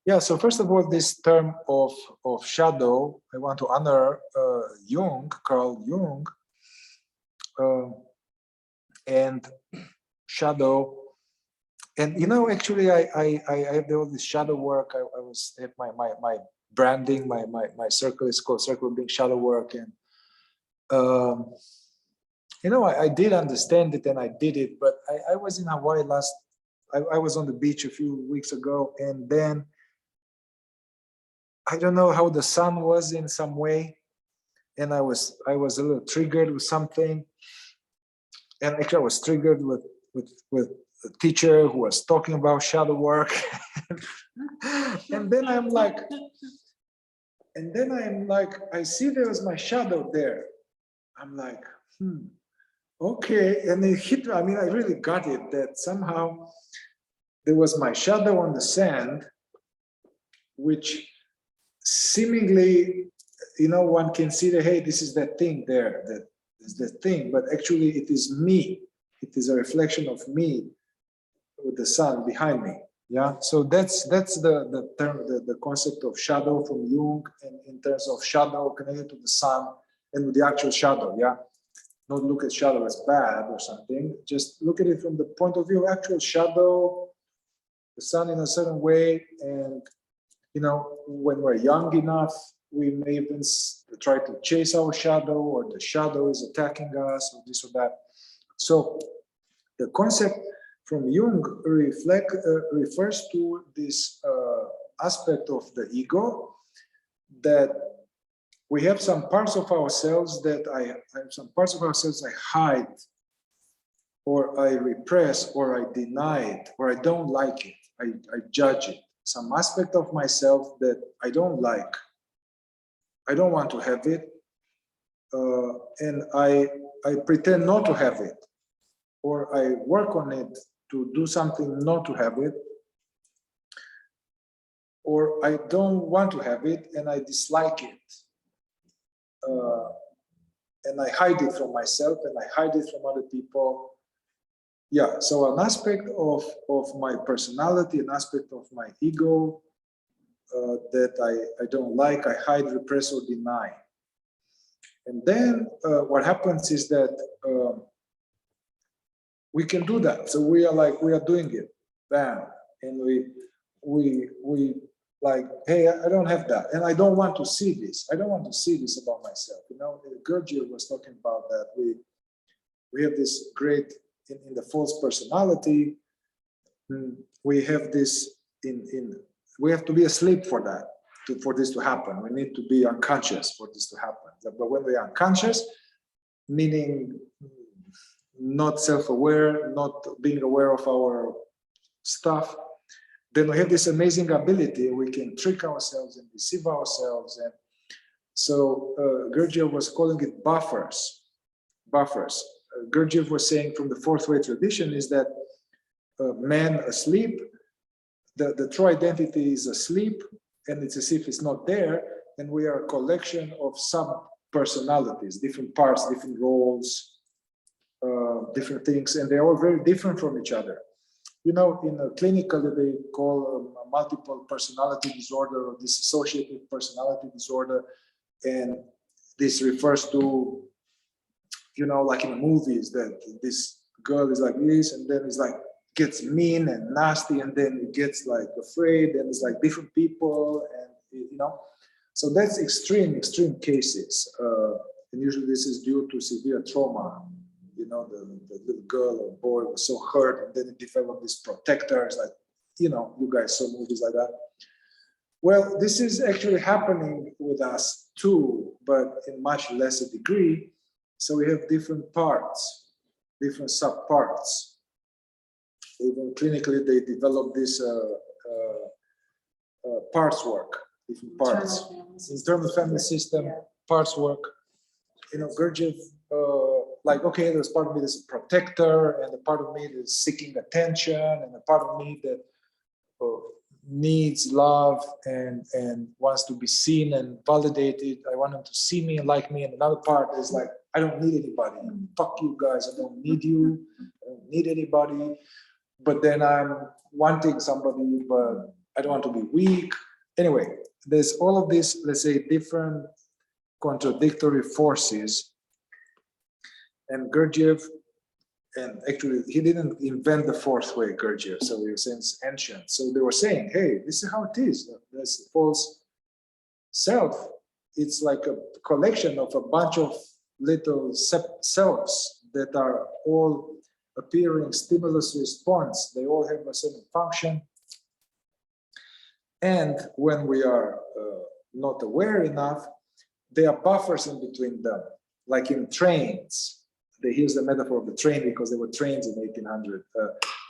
Yeah, so first of all, this term of shadow, I want to honor Carl Jung, and shadow. And you know, actually, I have all this shadow work. I was at my branding, my circle is called Circle of Being Shadow Work, and you know, I did understand it and I did it, but I was in Hawaii I was on the beach a few weeks ago, and then I don't know how the sun was in some way, and I was a little triggered with something, and actually I was triggered with a teacher who was talking about shadow work, and then I'm like, I see there was my shadow there. I'm like, okay, and it hit me. I mean, I really got it that somehow there was my shadow on the sand, which seemingly, you know, one can see that, hey, this is that thing there, that is the thing, but actually it is me. It is a reflection of me with the sun behind me. Yeah, so that's the term, the concept of shadow from Jung, and in terms of shadow connected to the sun and with the actual shadow. Yeah, not look at shadow as bad or something. Just look at it from the point of view of actual shadow, the sun in a certain way. And you know, when we're young enough, we may even try to chase our shadow, or the shadow is attacking us, or this or that. So the concept from Jung refers to this aspect of the ego, that we have some parts of ourselves that I have some parts of ourselves I hide, or I repress, or I deny it, or I don't like it, I judge it. Some aspect of myself that I don't like, I don't want to have it, and I pretend not to have it, or I work on it to do something not to have it, or I don't want to have it and I dislike it, and I hide it from myself and I hide it from other people. Yeah, so an aspect of my personality, an aspect of my ego that I don't like, I hide, repress, or deny. And then what happens is that we can do that. So we are doing it, bam, and we like, hey, I don't have that, and I don't want to see this. I don't want to see this about myself. You know, Algiu was talking about that. We have this great in the false personality. We have this we have to be asleep for that, for this to happen. We need to be unconscious for this to happen. But when we are unconscious, meaning not self-aware, not being aware of our stuff, then we have this amazing ability. We can trick ourselves and deceive ourselves. And so Gurdjieff was calling it buffers. Buffers. Gurdjieff was saying from the fourth way tradition is that man asleep, the true identity is asleep, and it's as if it's not there, and we are a collection of sub-personalities, different parts, different roles, different things, and they're all very different from each other. You know, in a clinical, they call a multiple personality disorder or dissociative personality disorder, and this refers to, you know, like in the movies, that this girl is like this, and then it's like gets mean and nasty, and then it gets like afraid, and it's like different people, and you know, so that's extreme cases, and usually this is due to severe trauma. You know, the little girl or boy was so hurt, and then it developed this protector. It's like, you know, you guys saw movies like that. Well, this is actually happening with us too, but in much lesser degree. So we have different parts, different subparts. Even clinically, they develop this parts work, different parts. Internal family system, yeah. Parts work. You know, Gurdjieff, like, okay, there's part of me that's a protector, and a part of me that's seeking attention, and a part of me that needs love and wants to be seen and validated. I want them to see me and like me. And another part is like, I don't need anybody. Fuck you guys. I don't need you. I don't need anybody. But then I'm wanting somebody, but I don't want to be weak. Anyway, there's all of this, let's say, different contradictory forces. And Gurdjieff, and actually he didn't invent the fourth way, Gurdjieff, so he was saying it's ancient. So they were saying, hey, this is how it is. This false self, it's like a collection of a bunch of little selves that are all appearing stimulus response. They all have a certain function. And when we are not aware enough, there are buffers in between them, like in trains. They use the metaphor of the train because there were trains in 1800.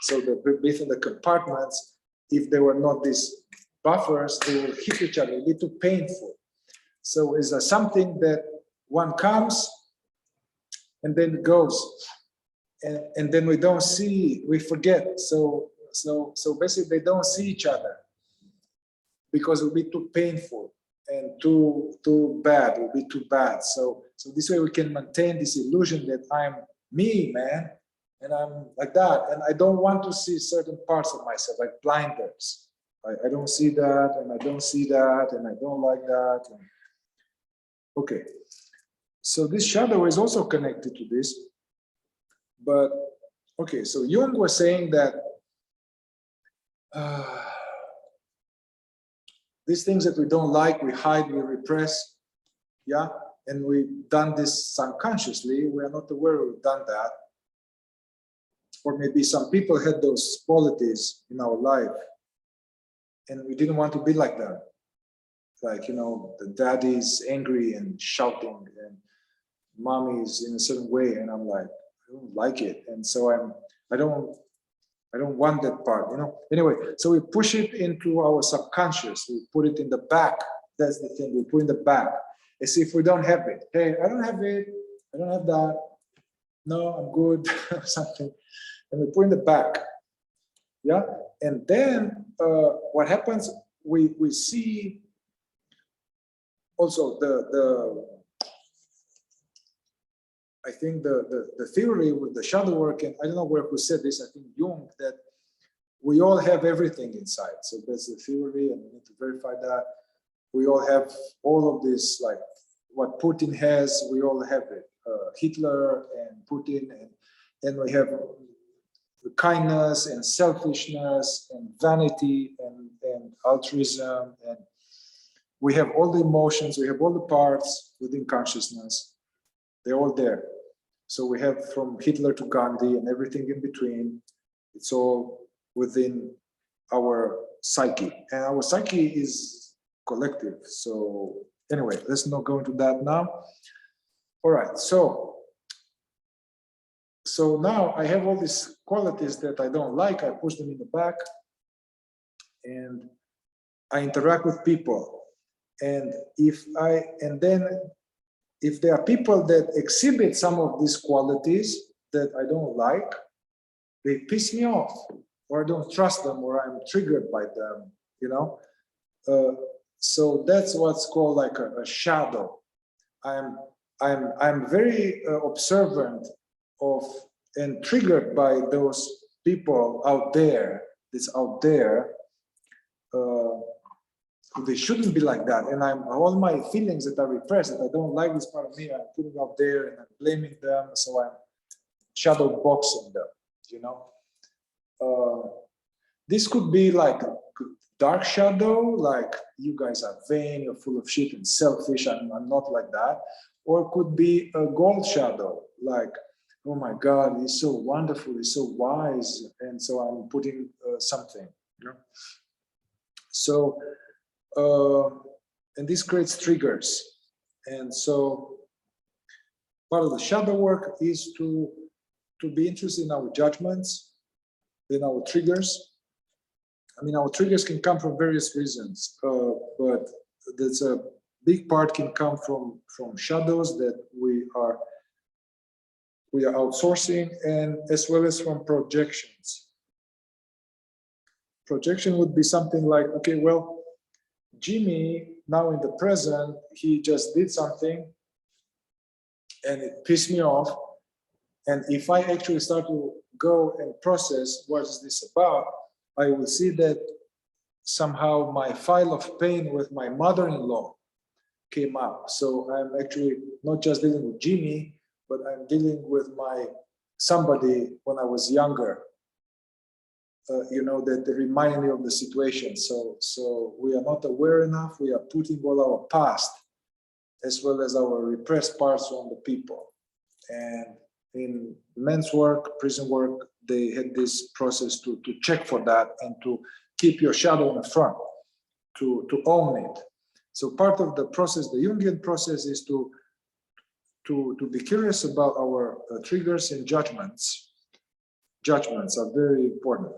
So between the compartments, if there were not these buffers, they will hit each other. It'll be too painful. So it's something that one comes and then it goes, and then we don't see, we forget. So basically, they don't see each other because it will be too painful and too bad. It will be too bad. So this way we can maintain this illusion that I'm me, man, and I'm like that, and I don't want to see certain parts of myself, like blinders. I don't see that, and I don't see that, and I don't like that. And okay, so this shadow is also connected to this, but okay, so Jung was saying that these things that we don't like, we hide, we repress, yeah, and we've done this unconsciously. We are not aware we've done that. Or maybe some people had those qualities in our life, and we didn't want to be like that. Like, you know, the daddy's angry and shouting, and mommy's in a certain way, and I'm like, I don't like it, and so I don't want that part, you know. Anyway, so we push it into our subconscious. We put it in the back. That's the thing. We put in the back as if we don't have it. Hey, I don't have it. I don't have that. No, I'm good. Something, and we put in the back. Yeah, and then what happens? We see also I think the theory with the shadow work, and I don't know who said this, I think Jung, that we all have everything inside. So that's the theory, and we need to verify that. We all have all of this, like what Putin has, we all have it. Hitler and Putin, and we have kindness and selfishness and vanity and altruism, and we have all the emotions, we have all the parts within consciousness. They're all there. So we have from Hitler to Gandhi and everything in between. It's all within our psyche. And our psyche is collective. So anyway, let's not go into that now. All right, so now I have all these qualities that I don't like. I push them in the back, and I interact with people. And if there are people that exhibit some of these qualities that I don't like, they piss me off, or I don't trust them, or I'm triggered by them, you know? So that's what's called like a shadow. I'm very observant of and triggered by those people out there, that's out there. They shouldn't be like that, and all my feelings that are repressed, that I don't like this part of me, I'm putting out there and I'm blaming them, so I'm shadow boxing them, you know. This could be like a dark shadow, like you guys are vain, you're full of shit and selfish, I'm not like that. Or it could be a gold shadow, like, oh my God, he's so wonderful, he's so wise, and so I'm putting something, you know. So and this creates triggers. And so part of the shadow work is to be interested in our judgments, in our triggers. I mean, our triggers can come from various reasons, but there's a big part can come from shadows that we are outsourcing, and as well as from projections. Projection would be something like, okay, well, Jimmy, now in the present, he just did something and it pissed me off. And if I actually start to go and process what is this about, I will see that somehow my file of pain with my mother-in-law came up. So I'm actually not just dealing with Jimmy, but I'm dealing with somebody when I was younger, that remind me of the situation. So we are not aware enough. We are putting all our past as well as our repressed parts on the people. And in men's work, prison work, they had this process to check for that and to keep your shadow in the front, to own it. So part of the process, the Jungian process, is to be curious about our triggers and judgments. Judgments are very important.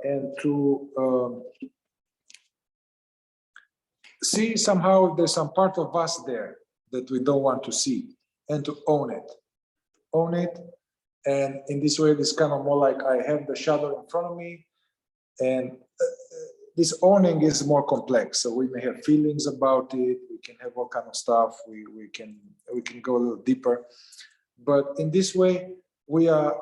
And to see somehow there's some part of us there that we don't want to see, and to own it. Own it. And in this way, it's kind of more like I have the shadow in front of me, and this owning is more complex. So we may have feelings about it. We can have all kind of stuff. We can go a little deeper. But in this way, we are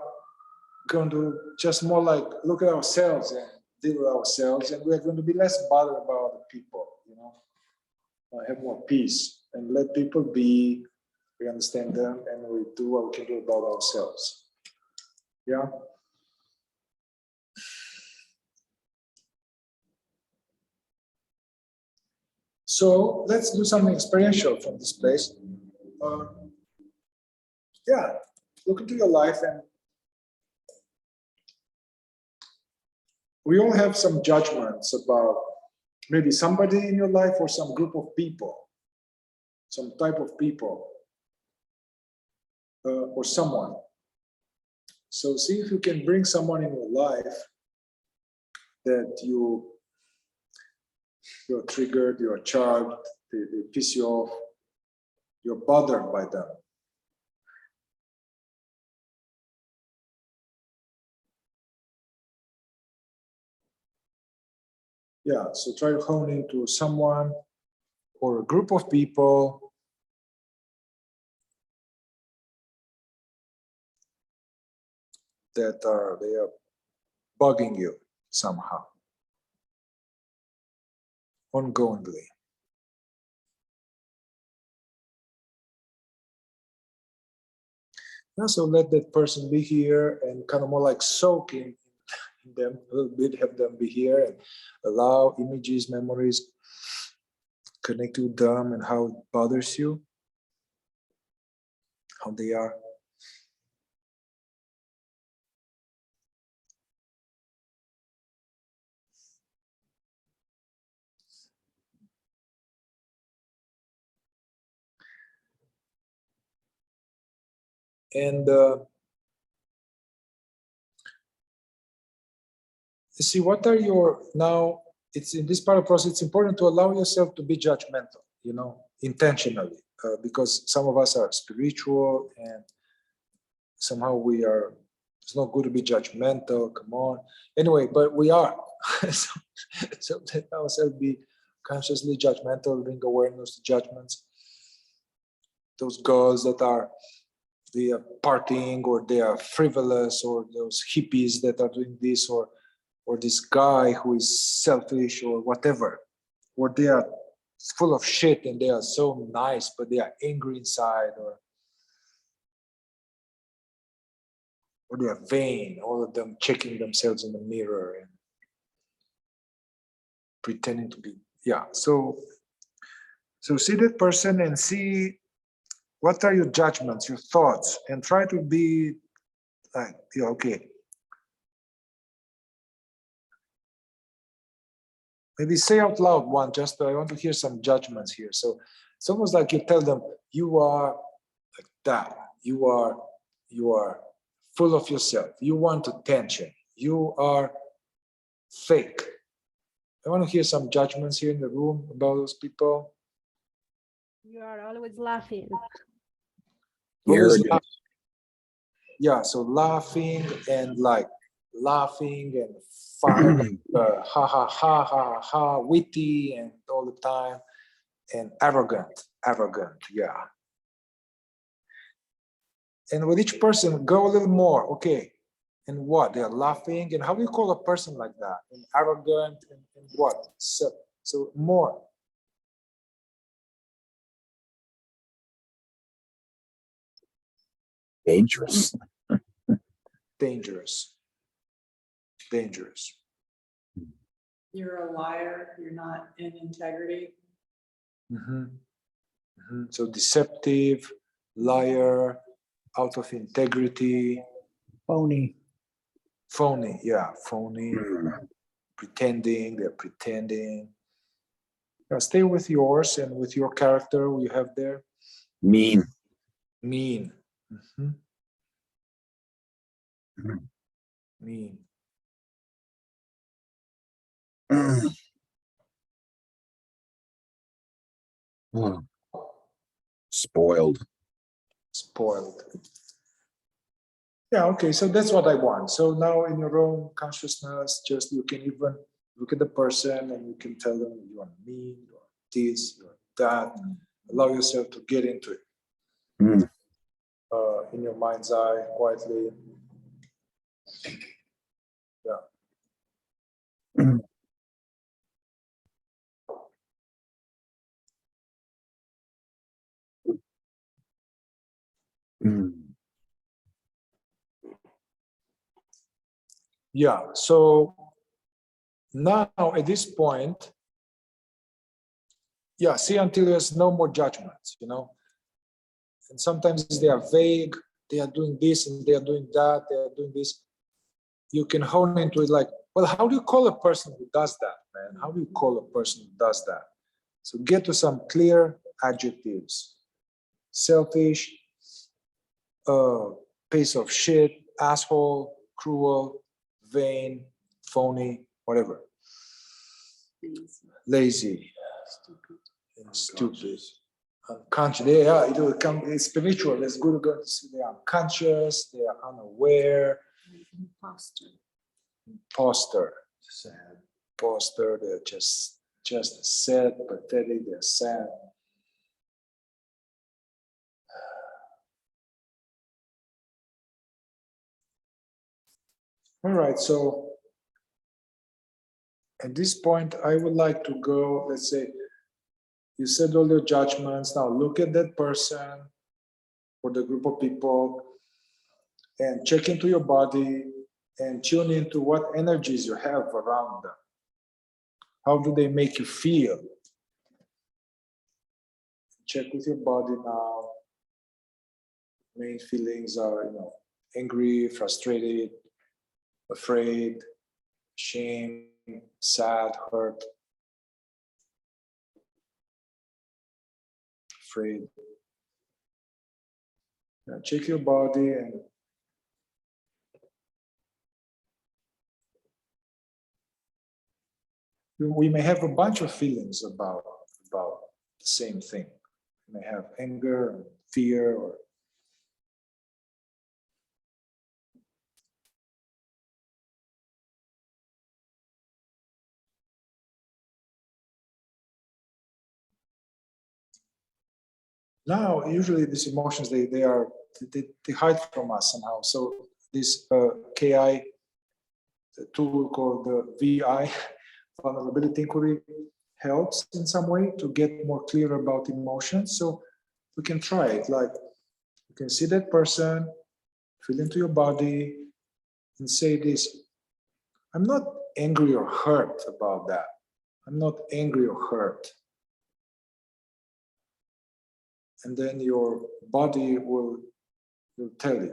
going to just more like look at ourselves and deal with ourselves, and we are going to be less bothered about other people. Have more peace and let people be. We understand them, and we do what we can do about ourselves. Yeah. So let's do something experiential from this place. Yeah, look into your life, and we all have some judgments about maybe somebody in your life or some group of people, some type of people, or someone. So see if you can bring someone in your life that you're triggered, you're charged, they piss you off, you're bothered by them. Yeah, so try to hone into someone or a group of people that are bugging you somehow, ongoingly. Yeah, so let that person be here and kind of more like soak in them a little bit, have them be here and allow images, memories, connect with them and how it bothers you, how they are. And see, what are your, now, it's in this part of the process, it's important to allow yourself to be judgmental, intentionally, because some of us are spiritual and somehow it's not good to be judgmental, come on. Anyway, but we are. so let ourselves be consciously judgmental, bring awareness to judgments. Those girls that they are partying, or they are frivolous, or those hippies that are doing this, or this guy who is selfish or whatever, or they are full of shit and they are so nice, but they are angry inside, or they are vain, all of them checking themselves in the mirror and pretending to be, yeah. So see that person and see what are your judgments, your thoughts, and try to be like, yeah, okay. Maybe say out loud one, just I want to hear some judgments here. So it's almost like you tell them, you are like that. You are full of yourself. You want attention. You are fake. I want to hear some judgments here in the room about those people. You are always laughing. Always laughing. Yeah, so laughing and fun, ha ha ha ha ha, witty and all the time, and arrogant, yeah. And with each person, go a little more. Okay, And what? They are laughing. And how do you call a person like that? And arrogant and what? So more. Dangerous. Dangerous. Dangerous. You're a liar. You're not in integrity. So deceptive, liar, out of integrity. Phony. Phony, yeah, phony. Pretending, they're pretending. Now stay with yours and with your character you have there. Mean. Mean. Mean. Spoiled. Spoiled. Yeah, okay, so that's what I want. So now in your own consciousness, just you can even look at the person and you can tell them you are mean, you are this, you are that. Allow yourself to get into it. In your mind's eye, quietly. Yeah. Yeah, so now at this point, yeah, see until there's no more judgments, you know. And sometimes they are vague, they are doing this and they are doing that, they are doing this. You can hone into it like, well, how do you call a person who does that, man? How do you call a person who does that? So get to some clear adjectives. Selfish, piece of shit, asshole, cruel, vain, phony, whatever. Lazy, stupid, unconscious. They are, it's spiritual. It's good to see they are unconscious, they are unaware. Imposter. Sad. Imposter, they're just sad, pathetic, they're sad. All right, so at this point, I would like to go, let's say, you said all your judgments, now look at that person or the group of people and check into your body and tune into what energies you have around them. How do they make you feel? Check with your body now. Main feelings are, angry, frustrated, afraid, shame, sad, hurt, afraid. Now check your body and we may have a bunch of feelings about the same thing. We may have anger, and fear, or now, usually these emotions, they hide from us somehow. So this KI, the tool called the VI, vulnerability inquiry, helps in some way to get more clear about emotions. So we can try it. Like you can see that person, feel into your body, and say this: I'm not angry or hurt about that. I'm not angry or hurt. And then your body will tell you.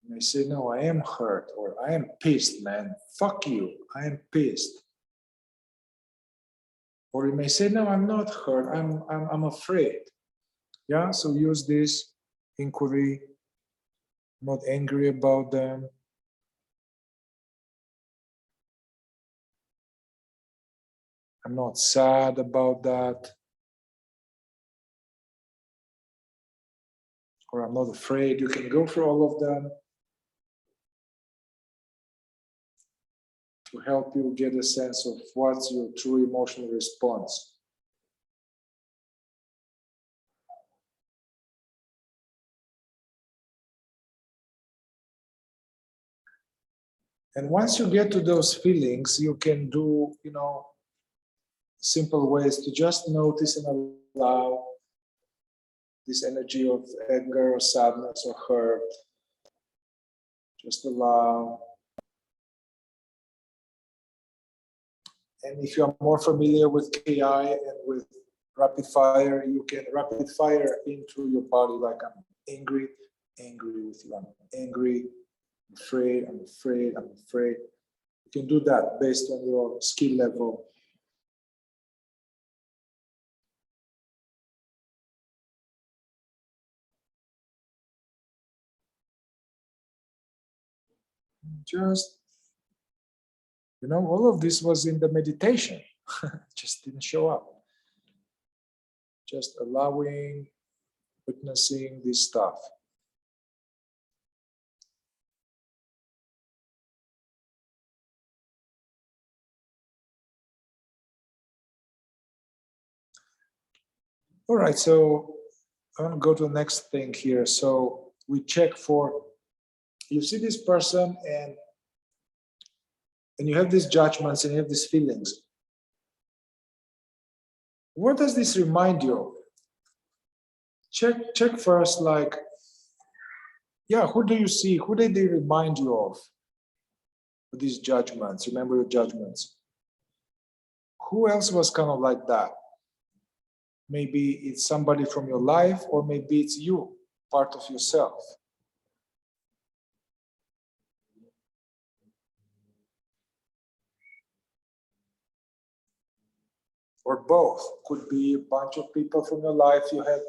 You may say, no, I am hurt, or I am pissed, man. Fuck you, I am pissed. Or you may say, no, I'm not hurt, I'm afraid. Yeah, so use this inquiry. I'm not angry about them. I'm not sad about that. Or I'm not afraid. You can go for all of them to help you get a sense of what's your true emotional response. And once you get to those feelings, you can do, simple ways to just notice and allow this energy of anger or sadness or hurt. Just allow. And if you are more familiar with KI and with rapid fire, you can rapid fire into your body like I'm angry with you, I'm angry, I'm afraid, I'm afraid, I'm afraid. You can do that based on your skill level. Just, all of this was in the meditation. Just didn't show up. Just allowing, witnessing this stuff. All right, so I want to go to the next thing here. So we check for, you see this person and you have these judgments and you have these feelings. What does this remind you of? Check first, like, who do you see? Who did they remind you of? These judgments, remember your judgments. Who else was kind of like that? Maybe it's somebody from your life, or maybe it's you, part of yourself. Or both. Could be a bunch of people from your life you have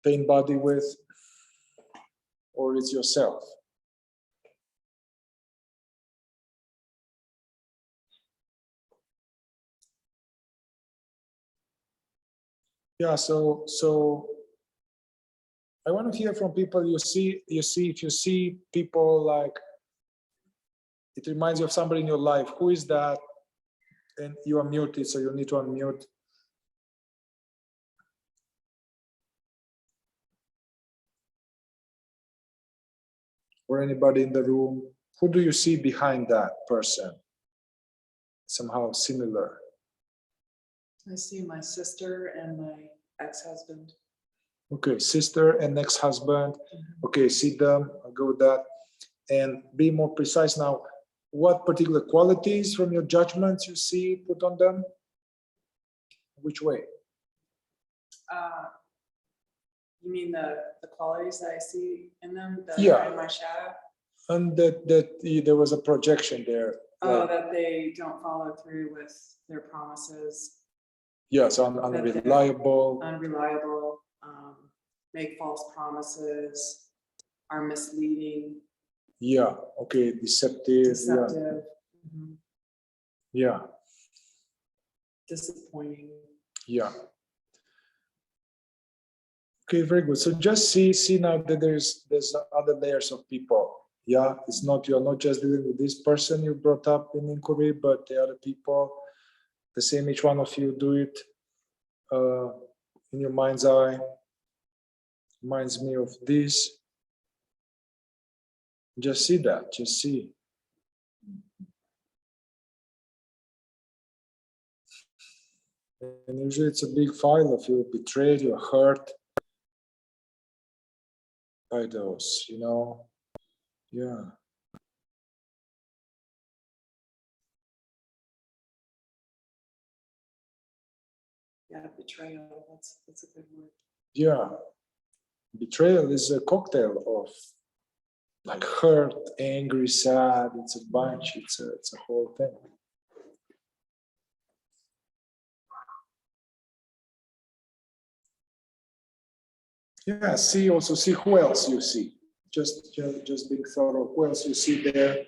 pain body with, or it's yourself. Yeah, so I want to hear from people. If you see people like, it reminds you of somebody in your life. Who is that? And you are muted, so you need to unmute. Or anybody in the room. Who do you see behind that person? Somehow similar. I see my sister and my ex-husband. Okay, sister and ex-husband. Okay, see them, I'll go with that. And be more precise now. What particular qualities from your judgments you see put on them? Which way? You mean the qualities that I see in them that Yeah. are in my shadow? And that there was a projection there. Oh, Like, that they don't follow through with their promises. yes, unreliable. Unreliable, make false promises, are misleading. Yeah, okay, deceptive. Deceptive. Yeah. Disappointing. Yeah. Okay, very good. So just see now that there's other layers of people. Yeah, you're not just dealing with this person you brought up in inquiry, but the other people, the same, each one of you do it in your mind's eye. Reminds me of this. Just see that, just see. And usually it's a big file of you betrayed, you're hurt by those, Yeah. Yeah, betrayal, that's a good word. Yeah. Betrayal is a cocktail of like hurt, angry, sad. It's a bunch. It's a whole thing. Yeah. Also see who else you see. Just being thorough. Who else you see there?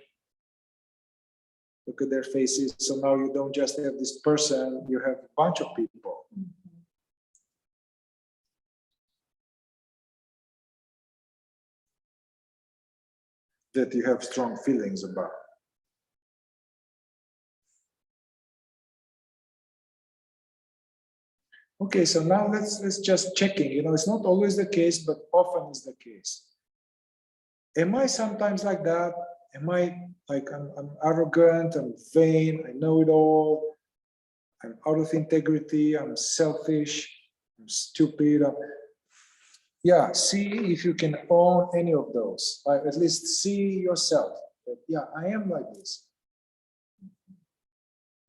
Look at their faces. So now you don't just have this person. You have a bunch of people. That you have strong feelings about. Okay, so now let's just checking. It's not always the case, but often is the case. Am I sometimes like that? Am I like I'm arrogant, I'm vain, I know it all, I'm out of integrity, I'm selfish, I'm stupid. Yeah, see if you can own any of those. At least see yourself that, yeah, I am like this.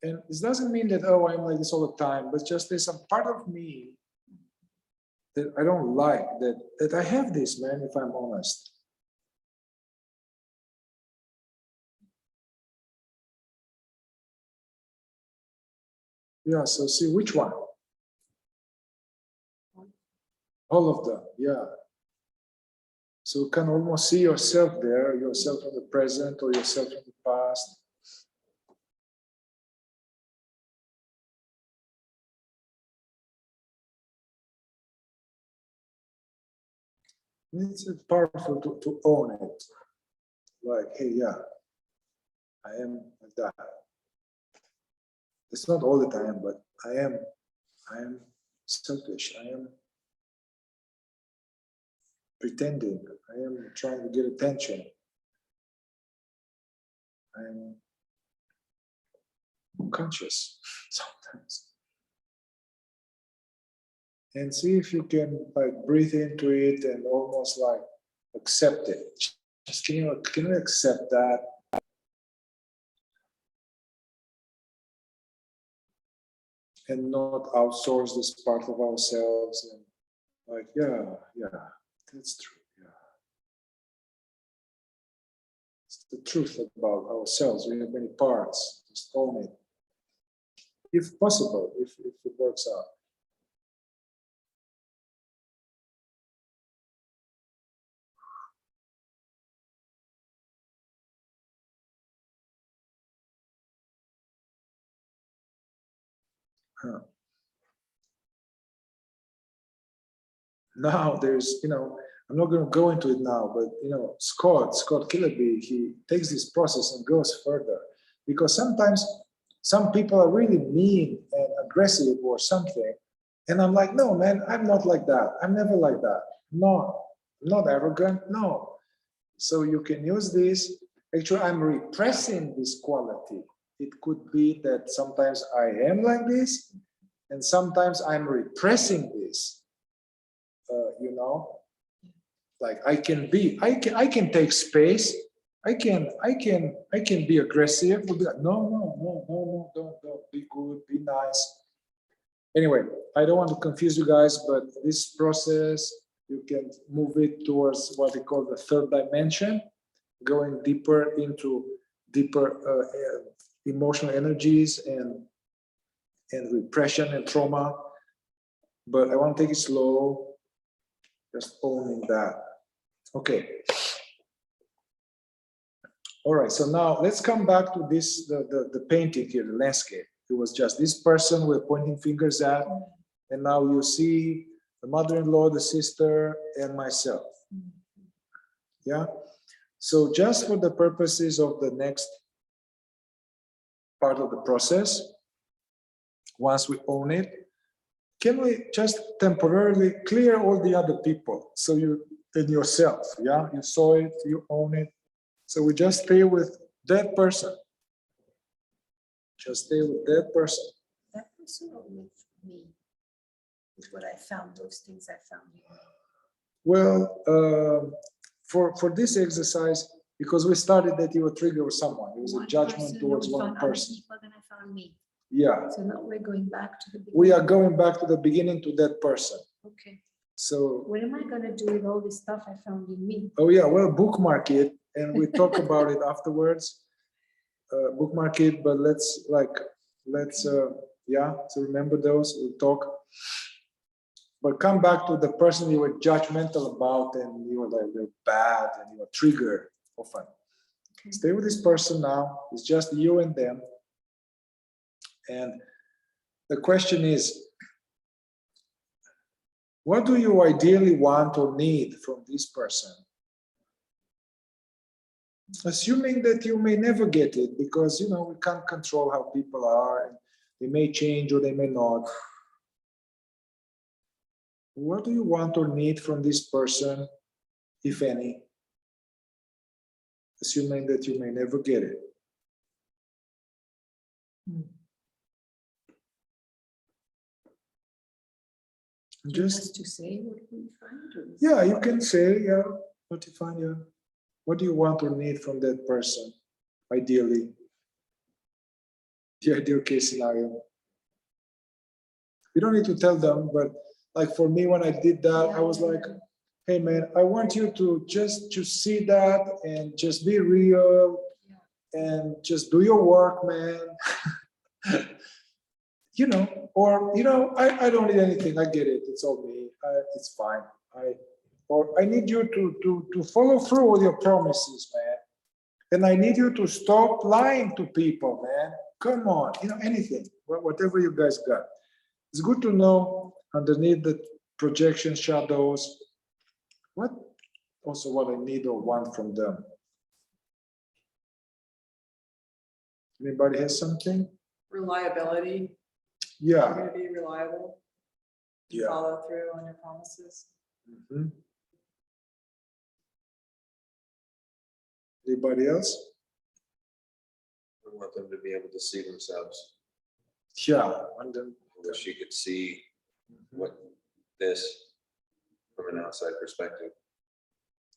And this doesn't mean that, oh, I'm like this all the time, but just there's some part of me that I don't like, that I have this, man, if I'm honest. Yeah, so see which one? All of them, yeah. So you can almost see yourself there, yourself in the present or yourself in the past. It's powerful to own it. Like, hey, yeah, I am like that. It's not all the time, but I am selfish. I am pretending. I am trying to get attention. I am unconscious sometimes. And see if you can like breathe into it and almost like accept it. Just can you accept that? And not outsource this part of ourselves and like, yeah, that's true. Yeah. It's the truth about ourselves. We have many parts. Just own it. If possible, if it works out. Huh. Now there's, I'm not going to go into it now, but Scott Killaby, he takes this process and goes further, because sometimes some people are really mean and aggressive or something, and I'm like, no, man, I'm not like that. I'm never like that. No, I'm not arrogant. No. So you can use this. Actually, I'm repressing this quality. It could be that sometimes I am like this, and sometimes I'm repressing this. Like I can take space. I can be aggressive. We'll be like, no, don't be good, be nice. Anyway, I don't want to confuse you guys, but this process, you can move it towards what they call the third dimension, going deeper into deeper emotional energies and repression and trauma. But I want to take it slow, just owning that. Okay. All right, so now let's come back to this, the painting here, the landscape. It was just this person we're pointing fingers at, and now you see the mother-in-law, the sister, and myself. Yeah? So just for the purposes of the next part of the process, once we own it, can we just temporarily clear all the other people? So you and yourself, yeah? You saw it, you own it. So we just stay with that person. Just stay with that person. That person or with me? With what I found, those things I found here. Well, for this exercise, because we started that you were triggered with someone. It was a judgment towards one person. People, then I found me. Yeah. So now we're going back to the beginning. We are going back to the beginning to that person. Okay. So what am I going to do with all this stuff I found in me? Oh yeah, well, bookmark it and we talk about it afterwards. Bookmark it, but let's yeah, so remember those, we'll talk. But come back to the person you were judgmental about and you were like, they're bad and you were triggered often. Okay. Stay with this person now, it's just you and them. And the question is, what do you ideally want or need from this person? Assuming that you may never get it, because we can't control how people are. They may change or they may not. What do you want or need from this person, if any? assuming that you may never get it. Just, Just to say what we find. Or yeah, you can say, yeah, what you find, yeah. What do you want or need from that person, ideally? The ideal case scenario. You don't need to tell them, but like for me, when I did that, I was like, hey man, I want you to just to see that and just be real and just do your work, man. You know, or, you know, I don't need anything. I get it. It's all me. It's fine. I need you to follow through with your promises, man. And I need you to stop lying to people, man. Come on, you know, anything, whatever you guys got. It's good to know underneath the projection shadows, what I need or want from them. Anybody has something? Reliability. Yeah. You're going to be reliable. Yeah. Follow through on your promises. Mhm. Anybody else? I want them to be able to see themselves. Yeah. And then, I wish you could see what this from an outside perspective.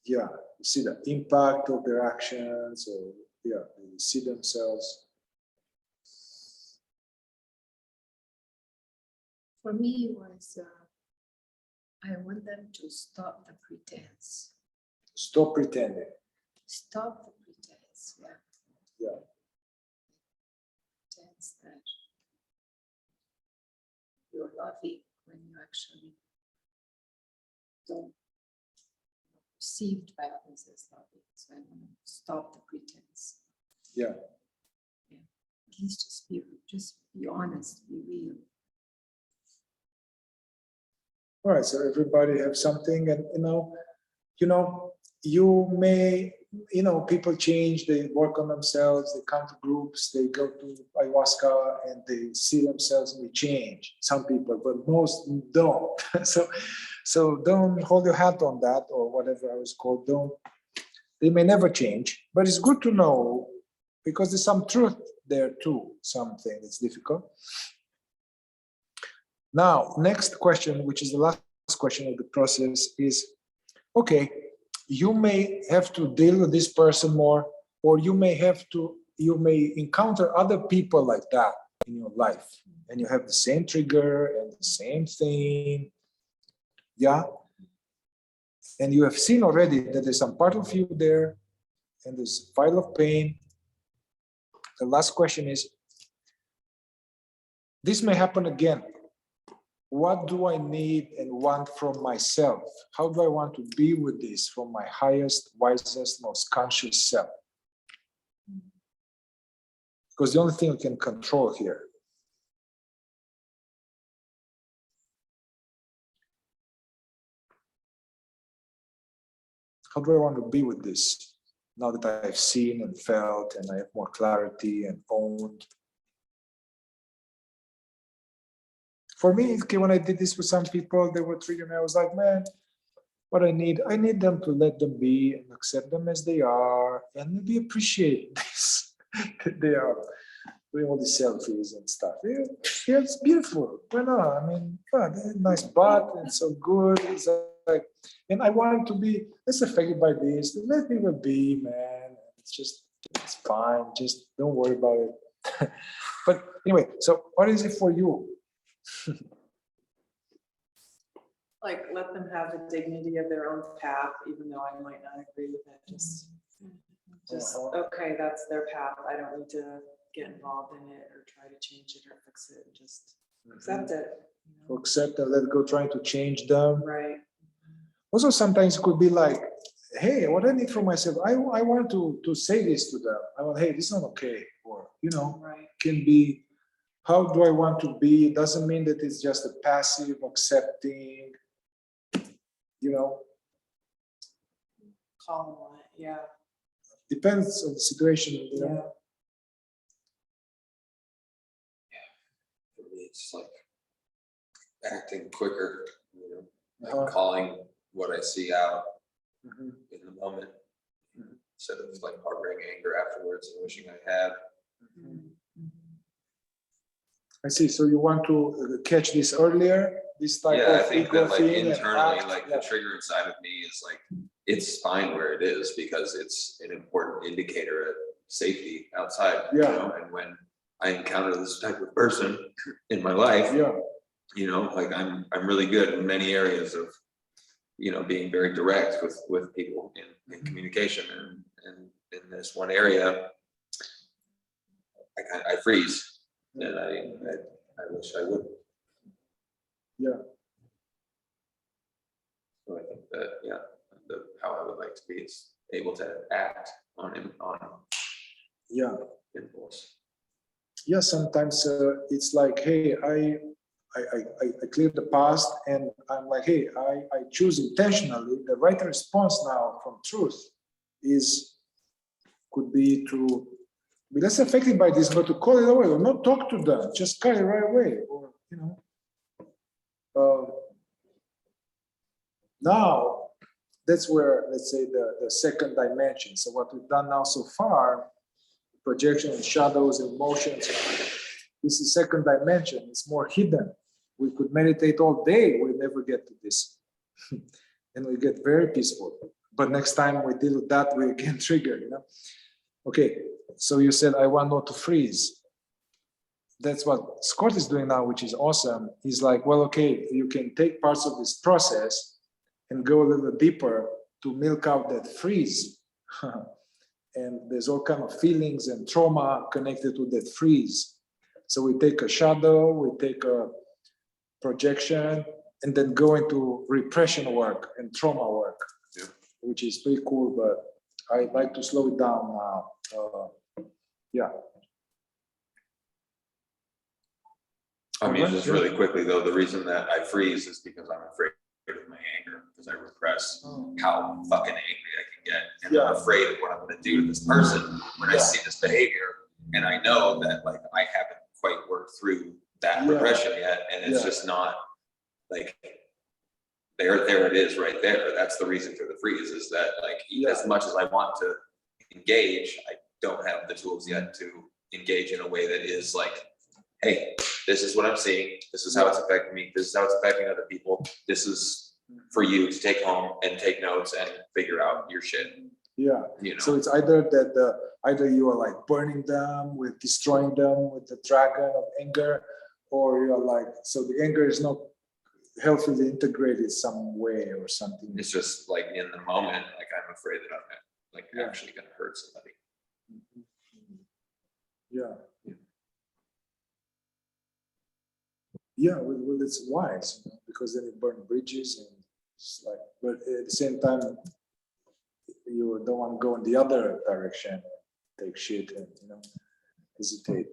yeah, you see the impact of their actions, or yeah, they see themselves. For me, it was, I want them to stop the pretense. Stop pretending. Stop the pretense, yeah. Yeah. Pretense that you're loving when you actually don't perceived by others as loving. So I want to stop the pretense. Yeah. At least just be honest, be real. All right, so everybody have something, and you may, people change, they work on themselves, they come to groups, they go to ayahuasca and they see themselves and they change. Some people, but most don't. So don't hold your hat on that, or whatever I was called. They may never change, but it's good to know, because there's some truth there too, something that's difficult. Now, next question, which is the last question of the process, is, okay, you may have to deal with this person more, or you may encounter other people like that in your life, and you have the same trigger and the same thing, yeah? And you have seen already that there's some part of you there, and there's a file of pain. The last question is, this may happen again. What do I need and want from myself? How do I want to be with this from my highest, wisest, most conscious self? Because the only thing we can control here. How do I want to be with this now that I've seen and felt and I have more clarity and owned? For me, okay, when I did this with some people, they were triggering me. I was like, man, what I need them to let them be and accept them as they are, and maybe appreciate this. They are doing all these selfies and stuff. Yeah, it's beautiful. Why not? I mean, yeah, they have nice butt and so good. It's like, and I want to be less affected by this. Let people be, man. It's fine. Just don't worry about it. But anyway, so what is it for you? Like, let them have the dignity of their own path, even though I might not agree with it. Just okay, that's their path. I don't need to get involved in it or try to change it or fix it. Just accept it. Accept and let go, trying to change them. Right. Also, sometimes it could be like, hey, what I need for myself, I want to say this to them. I want, hey, this is not okay. Or, Right. can be, how do I want to be? It doesn't mean that it's just a passive accepting, Call them on it. Yeah. Depends on the situation, Yeah. For me, it's like acting quicker, like Uh-huh. calling what I see out Mhm. in the moment. instead of like harboring anger afterwards and wishing I had. I see. So you want to catch this earlier, this type Yeah, I of think ego that like thing and internally, act, like yeah. the trigger inside of me is like, it's fine where it is because it's an important indicator of safety outside. You Yeah. know, and when I encounter this type of person in my life, Yeah, you know, like I'm really good in many areas of, you know, being very direct with people in communication, and in this one area, I freeze, and I wish I would. yeah, So I think that, yeah, how I would like to be is able to act on yeah. impulse. Yeah, sometimes it's like, hey, I clear the past and I'm like, hey, I choose intentionally the right response now from truth could be to be less affected by this, but to call it away or not talk to them, just cut it right away, or, you know. Now, that's where, let's say, the second dimension. So what we've done now so far, projection and shadows, emotions, this is second dimension. It's more hidden. We could meditate all day. We never get to this. And we get very peaceful. But next time we deal with that, we again trigger, you know? Okay, so you said, I want not to freeze. That's what Scott is doing now, which is awesome. He's like, well, okay, you can take parts of this process and go a little deeper to milk out that freeze. And there's all kind of feelings and trauma connected to that freeze. So we take a shadow, we take a projection, and then go into repression work and trauma work, Yeah. which is pretty cool, but I like to slow it down now. Yeah. I mean, Alright, just yeah. really quickly though, the reason that I freeze is because I'm afraid of my anger, because I repress how fucking angry I can get, and I'm Yeah. afraid of what I'm gonna do to this person when I Yeah. see this behavior, and I know that like I haven't quite worked through that Yeah. repression yet, and it's Yeah. just not like there it is right there. That's the reason for the freeze, is that like Yeah. as much as I want to engage, I don't have the tools yet to engage in a way that is like, hey, this is what I'm seeing, this is how it's affecting me, this is how it's affecting other people, this is for you to take home and take notes and figure out your shit, Yeah. you know? So it's either that either you are like burning them, with destroying them with the dragon of anger, or you're like, so the anger is not healthily integrated some way or something. It's just like in the moment, like I'm afraid that I'm like Yeah. actually gonna hurt somebody. Yeah. Yeah, well, it's wise, you know, because then you burn bridges, and it's like, but at the same time, you don't want to go in the other direction, take shit, and, you know, hesitate.